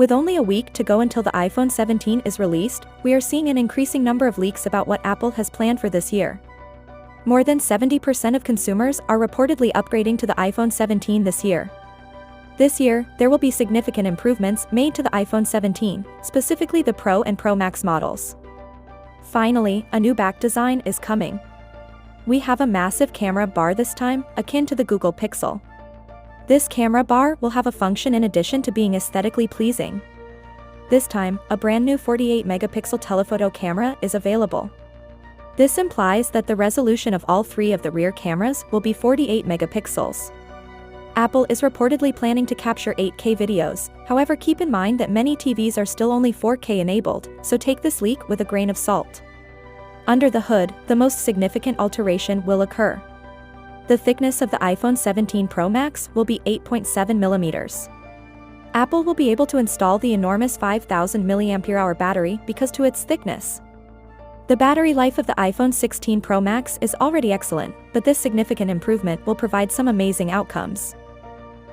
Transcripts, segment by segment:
With only a week to go until the iPhone 17 is released, we are seeing an increasing number of leaks about what Apple has planned for this year. More than 70% of consumers are reportedly upgrading to the iPhone 17 this year. This year, there will be significant improvements made to the iPhone 17, specifically the Pro and Pro Max models. Finally, a new back design is coming. We have a massive camera bar this time, akin to the Google Pixel. This camera bar will have a function in addition to being aesthetically pleasing. This time, a brand new 48-megapixel telephoto camera is available. This implies that the resolution of all three of the rear cameras will be 48 megapixels. Apple is reportedly planning to capture 8K videos, however keep in mind that many TVs are still only 4K enabled, so take this leak with a grain of salt. Under the hood, the most significant alteration will occur. The thickness of the iPhone 17 Pro Max will be 8.7 millimeters. Apple will be able to install the enormous 5,000 mAh battery because to its thickness. The battery life of the iPhone 16 Pro Max is already excellent, but this significant improvement will provide some amazing outcomes.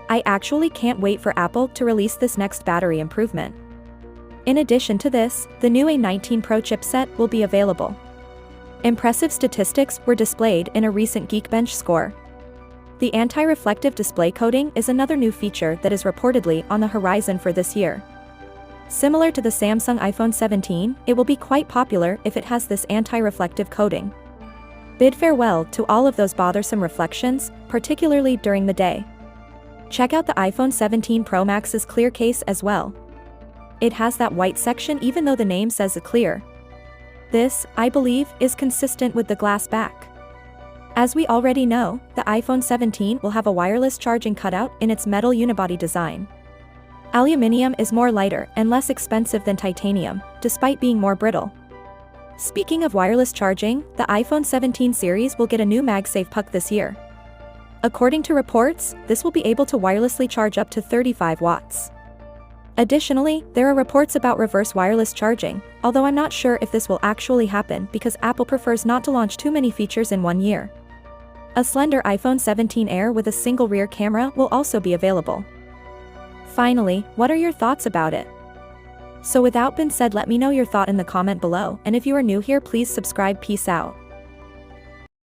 I actually can't wait for Apple to release this next battery improvement. In addition to this, the new A19 Pro chipset will be available. Impressive statistics were displayed in a recent Geekbench score. The anti-reflective display coating is another new feature that is reportedly on the horizon for this year. Similar to the Samsung iPhone 17, it will be quite popular if it has this anti-reflective coating. Bid farewell to all of those bothersome reflections, particularly during the day. Check out the iPhone 17 Pro Max's clear case as well. It has that white section even though the name says clear. This, I believe, is consistent with the glass back. As we already know, the iPhone 17 will have a wireless charging cutout in its metal unibody design. Aluminium is more lighter and less expensive than titanium, despite being more brittle. Speaking of wireless charging, the iPhone 17 series will get a new MagSafe puck this year. According to reports, this will be able to wirelessly charge up to 35 watts. Additionally, there are reports about reverse wireless charging, although I'm not sure if this will actually happen because Apple prefers not to launch too many features in one year. A slender iPhone 17 Air with a single rear camera will also be available. Finally, what are your thoughts about it? So without being said, let me know your thought in the comment below, and if you are new here, please subscribe. Peace out.